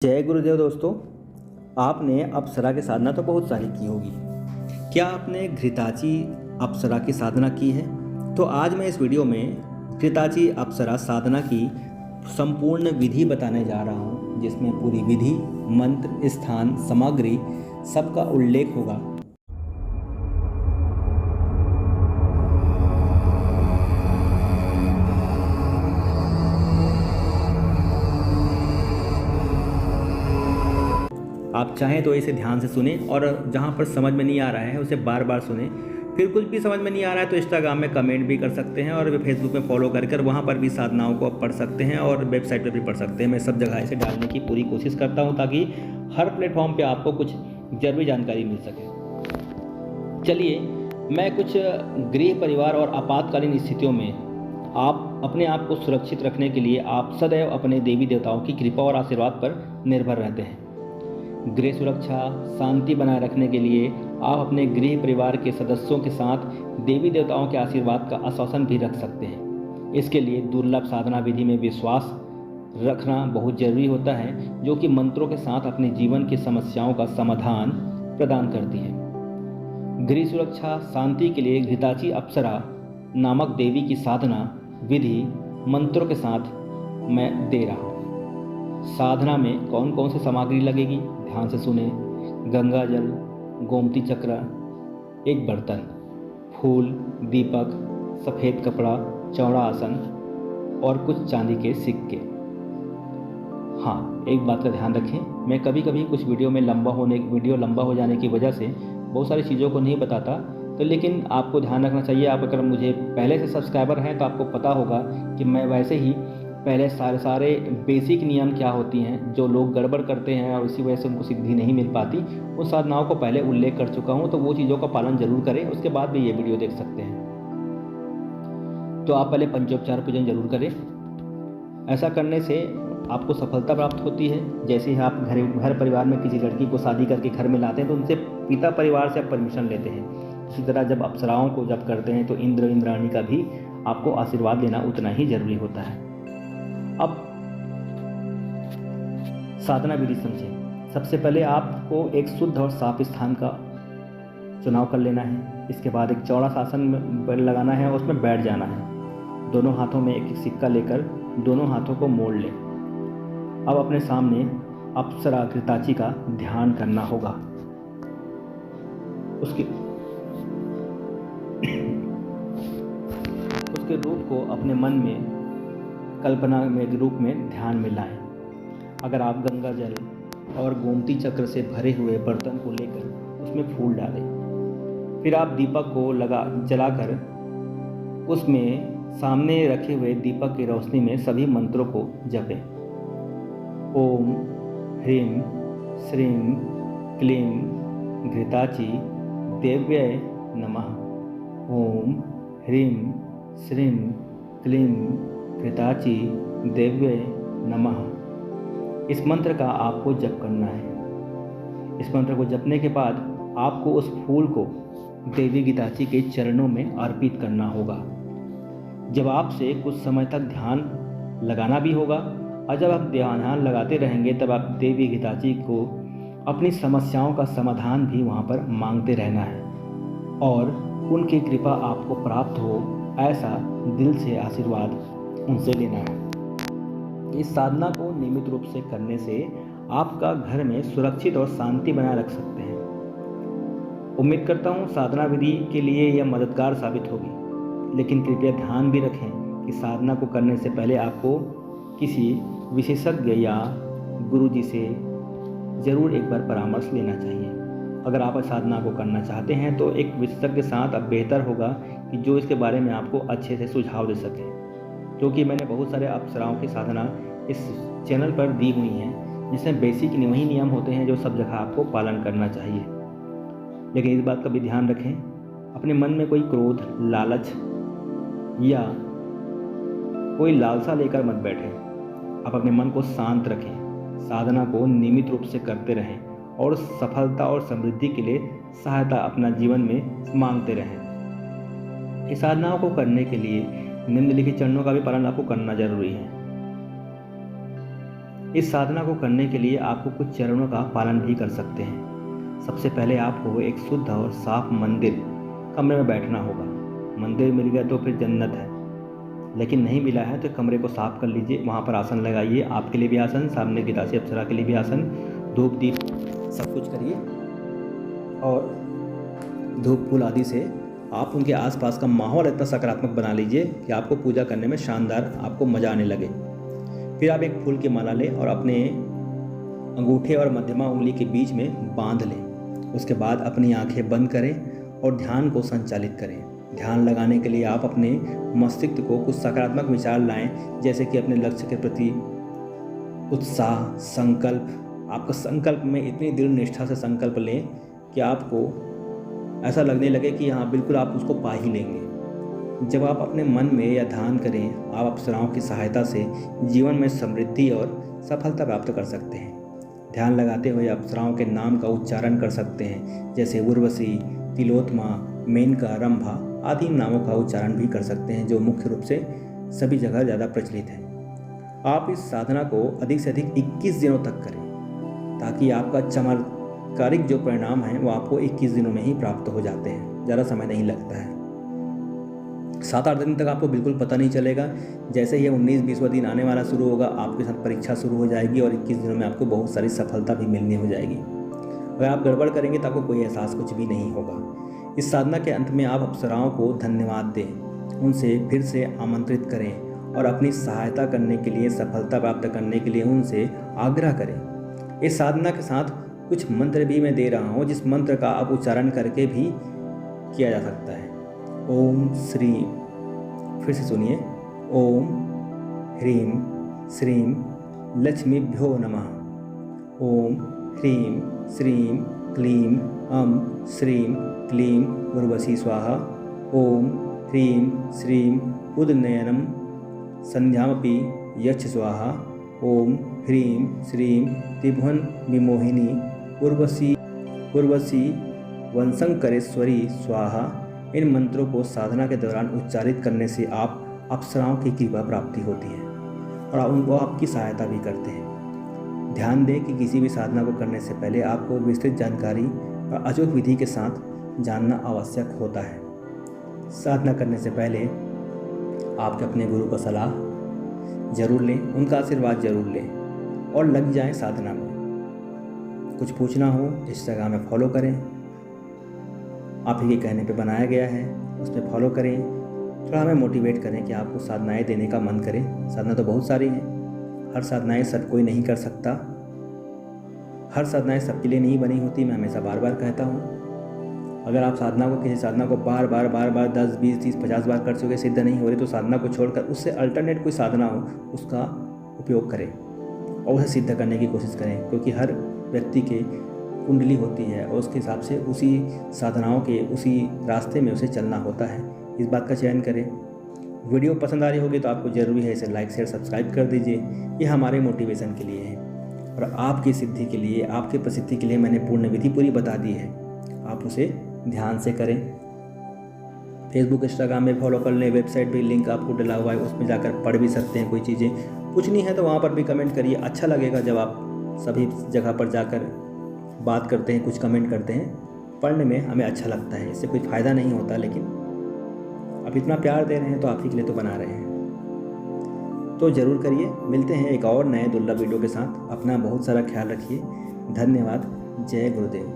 जय गुरुदेव दोस्तों। आपने अप्सरा की साधना तो बहुत सारी की होगी। क्या आपने घृताची अप्सरा की साधना की है? तो आज मैं इस वीडियो में घृताची अप्सरा साधना की संपूर्ण विधि बताने जा रहा हूँ, जिसमें पूरी विधि, मंत्र, स्थान, सामग्री सबका उल्लेख होगा। आप चाहें तो इसे ध्यान से सुने और जहाँ पर समझ में नहीं आ रहा है उसे बार बार सुने। फिर कुछ भी समझ में नहीं आ रहा है तो इंस्टाग्राम में कमेंट भी कर सकते हैं और फेसबुक में फॉलो कर वहाँ पर भी साधनाओं को आप पढ़ सकते हैं और वेबसाइट पर भी पढ़ सकते हैं। मैं सब जगह इसे डालने की पूरी कोशिश करता हूँ ताकि हर प्लेटफॉर्म पर आपको कुछ जरूरी जानकारी मिल सके। चलिए, मैं कुछ गृह, परिवार और आपातकालीन स्थितियों में आप अपने आप को सुरक्षित रखने के लिए आप सदैव अपने देवी देवताओं की कृपा और आशीर्वाद पर निर्भर रहते हैं। गृह सुरक्षा, शांति बनाए रखने के लिए आप अपने गृह परिवार के सदस्यों के साथ देवी देवताओं के आशीर्वाद का आश्वासन भी रख सकते हैं। इसके लिए दुर्लभ साधना विधि में विश्वास रखना बहुत जरूरी होता है, जो कि मंत्रों के साथ अपने जीवन की समस्याओं का समाधान प्रदान करती है। गृह सुरक्षा, शांति के लिए घृताची अप्सरा नामक देवी की साधना विधि मंत्रों के साथ मैं दे रहा हूँ। साधना में कौन कौन सी सामग्री लगेगी, ध्यान से सुने। गंगा जल, गोमती चक्र, एक बर्तन, फूल, दीपक, सफ़ेद कपड़ा, चौड़ा आसन और कुछ चांदी के सिक्के। हाँ, एक बात का ध्यान रखें, मैं कभी कभी कुछ वीडियो लंबा हो जाने की वजह से बहुत सारी चीज़ों को नहीं बताता, तो लेकिन आपको ध्यान रखना चाहिए। आप अगर मुझे पहले से सब्सक्राइबर हैं तो आपको पता होगा कि मैं वैसे ही पहले सारे बेसिक नियम क्या होती हैं, जो लोग गड़बड़ करते हैं और इसी वजह से उनको सिद्धि नहीं मिल पाती, उन साधनाओं को पहले उल्लेख कर चुका हूं। तो वो चीज़ों का पालन जरूर करें, उसके बाद भी ये वीडियो देख सकते हैं। तो आप पहले पंचोपचार पूजन जरूर करें। ऐसा करने से आपको सफलता प्राप्त होती है। जैसे ही आप घर परिवार में किसी लड़की को शादी करके घर में लाते हैं तो उनसे पिता परिवार से आप परमिशन लेते हैं। इसी तरह जब अप्सराओं को जब करते हैं तो इंद्र इंद्राणी का भी आपको आशीर्वाद लेना उतना ही जरूरी होता है। अब साधना विधि समझें। सबसे पहले आपको एक शुद्ध और साफ स्थान का चुनाव कर लेना है। इसके बाद एक चौड़ा आसन लगाना है और उसमें बैठ जाना है। दोनों हाथों में एक एक सिक्का लेकर दोनों हाथों को मोड़ लें। अब अपने सामने अप्सरा घृताची का ध्यान करना होगा। उसके रूप को अपने मन में कल्पना में रूप में ध्यान में लाएं। अगर आप गंगा जल और गोमती चक्र से भरे हुए बर्तन को लेकर उसमें फूल डालें। फिर आप दीपक को जलाकर उसमें सामने रखे हुए दीपक की रोशनी में सभी मंत्रों को जपें। ओम ह्रीं श्रीं क्लीं घृताची देव्यै नमः। ओम ह्रीं श्रीं क्लीं घृताची देव्यै नमः। इस मंत्र का आपको जप करना है। इस मंत्र को जपने के बाद आपको उस फूल को देवी घृताची के चरणों में अर्पित करना होगा। जब आपसे कुछ समय तक ध्यान लगाना भी होगा और जब आप ध्यान लगाते रहेंगे तब आप देवी घृताची को अपनी समस्याओं का समाधान भी वहाँ पर मांगते रहना है और उनकी कृपा आपको प्राप्त हो, ऐसा दिल से आशीर्वाद उनसे लेना है। इस साधना को नियमित रूप से करने से आपका घर में सुरक्षित और शांति बनाए रख सकते हैं। उम्मीद करता हूँ साधना विधि के लिए यह मददगार साबित होगी, लेकिन कृपया ध्यान भी रखें कि साधना को करने से पहले आपको किसी विशेषज्ञ या गुरुजी से ज़रूर एक बार परामर्श लेना चाहिए। अगर आप साधना को करना चाहते हैं तो एक विशेषज्ञ के साथ अब बेहतर होगा कि जो इसके बारे में आपको अच्छे से सुझाव दे सके, क्योंकि मैंने बहुत सारे अप्सराओं की साधना इस चैनल पर दी हुई हैं, जिसमें बेसिक वही नियम होते हैं जो सब जगह आपको पालन करना चाहिए। लेकिन इस बात का भी ध्यान रखें, अपने मन में कोई क्रोध, लालच या कोई लालसा लेकर मत बैठें। आप अपने मन को शांत रखें, साधना को नियमित रूप से करते रहें और सफलता और समृद्धि के लिए सहायता अपना जीवन में मांगते रहें। इस साधनाओं को करने के लिए निम्नलिखित चरणों का भी पालन आपको करना जरूरी है। इस साधना को करने के लिए आपको कुछ चरणों का पालन भी कर सकते हैं। सबसे पहले आपको एक शुद्ध और साफ मंदिर कमरे में बैठना होगा। मंदिर मिल गया तो फिर जन्नत है, लेकिन नहीं मिला है तो कमरे को साफ कर लीजिए, वहाँ पर आसन लगाइए। आपके लिए भी आसन, सामने की दासी अप्सरा के लिए भी आसन, धूप दीप सब कुछ करिए और धूप फूल आदि से आप उनके आसपास का माहौल इतना सकारात्मक बना लीजिए कि आपको पूजा करने में शानदार आपको मज़ा आने लगे। फिर आप एक फूल की माला लें और अपने अंगूठे और मध्यमा उंगली के बीच में बांध लें। उसके बाद अपनी आंखें बंद करें और ध्यान को संचालित करें। ध्यान लगाने के लिए आप अपने मस्तिष्क को कुछ सकारात्मक विचार लाएं, जैसे कि अपने लक्ष्य के प्रति उत्साह, संकल्प। आपका संकल्प में इतनी दृढ़ निष्ठा से संकल्प लें कि आपको ऐसा लगने लगे कि हाँ बिल्कुल आप उसको पा ही लेंगे। जब आप अपने मन में या ध्यान करें, आप अप्सराओं की सहायता से जीवन में समृद्धि और सफलता प्राप्त कर सकते हैं। ध्यान लगाते हुए अप्सराओं के नाम का उच्चारण कर सकते हैं, जैसे उर्वशी, तिलोत्मा, मेनका, रंभा आदि नामों का उच्चारण भी कर सकते हैं, जो मुख्य रूप से सभी जगह ज़्यादा प्रचलित है। आप इस साधना को अधिक से अधिक 21 दिनों तक करें, ताकि आपका चमत्कारिक जो परिणाम है वो आपको 21 दिनों में ही प्राप्त हो जाते हैं। ज़्यादा समय नहीं लगता है। 7-8 दिन तक आपको बिल्कुल पता नहीं चलेगा। जैसे ही 19-20वां दिन आने वाला शुरू होगा, आपके साथ परीक्षा शुरू हो जाएगी और 21 दिनों में आपको बहुत सारी सफलता भी मिलनी हो जाएगी। अगर आप गड़बड़ करेंगे तो आपको कोई एहसास कुछ भी नहीं होगा। इस साधना के अंत में आप अप्सराओं को धन्यवाद दें, उनसे फिर से आमंत्रित करें और अपनी सहायता करने के लिए, सफलता प्राप्त करने के लिए उनसे आग्रह करें। इस साधना के साथ कुछ मंत्र भी मैं दे रहा हूँ, जिस मंत्र का आप उच्चारण करके भी किया जा सकता है। ओम श्रीम, फिर से सुनिए, ओम ह्रीम श्रीम लक्ष्मीभ्यो नमः। ओम ह्रीम श्रीम क्लीम अम श्रीम क्लीम उर्वशी स्वाहा। ओम ह्रीम श्रीम उदनयनम संध्यामपि यक्ष स्वाहा। ओम ह्रीम श्रीम त्रिभुवन विमोहिनी उर्वशी वंशंकरेश्वरी स्वाहा। इन मंत्रों को साधना के दौरान उच्चारित करने से आप अप्सराओं की कृपा प्राप्ति होती है और उनको आपकी सहायता भी करते हैं। ध्यान दें कि किसी भी साधना को करने से पहले आपको विस्तृत जानकारी और अचूक विधि के साथ जानना आवश्यक होता है। साधना करने से पहले आप अपने गुरु का सलाह जरूर लें, उनका आशीर्वाद जरूर लें और लग जाएं साधना में। कुछ पूछना हो इंस्टाग्राम में फॉलो करें, आप ही के कहने पे बनाया गया है, उस पर फॉलो करें। थोड़ा हमें मोटिवेट करें कि आपको साधनाएं देने का मन करे। साधना तो बहुत सारी हैं, हर साधनाएं सब कोई नहीं कर सकता, हर साधनाएं सबके लिए नहीं बनी होती। मैं हमेशा बार बार कहता हूँ, अगर आप किसी साधना को बार बार 10, 20, 30, 50 बार कर चुके, सिद्ध नहीं हो रही, तो साधना को छोड़कर उससे अल्टरनेट कोई साधना हो उसका उपयोग करें और उसे सिद्ध करने की कोशिश करें, क्योंकि हर व्यक्ति के कुंडली होती है और उसके हिसाब से उसी साधनाओं के उसी रास्ते में उसे चलना होता है। इस बात का चयन करें। वीडियो पसंद आ रही होगी तो आपको ज़रूरी है इसे लाइक शेयर सब्सक्राइब कर दीजिए। ये हमारे मोटिवेशन के लिए है और आपकी सिद्धि के लिए, आपकी प्रसिद्धि के लिए मैंने पूर्ण विधि पूरी बता दी है। आप उसे ध्यान से करें। फेसबुक इंस्टाग्राम में फॉलो कर लें, वेबसाइट भी लिंक आपको डला हुआ है, उसमें जाकर पढ़ भी सकते हैं। कोई चीज़ें पूछनी है तो वहाँ पर भी कमेंट करिए। अच्छा लगेगा जब आप सभी जगह पर जाकर बात करते हैं, कुछ कमेंट करते हैं, पढ़ने में हमें अच्छा लगता है। इससे कोई फ़ायदा नहीं होता, लेकिन आप इतना प्यार दे रहे हैं तो आप ही के लिए तो बना रहे हैं, तो ज़रूर करिए। मिलते हैं एक और नए दुर्लभ वीडियो के साथ। अपना बहुत सारा ख्याल रखिए। धन्यवाद। जय गुरुदेव।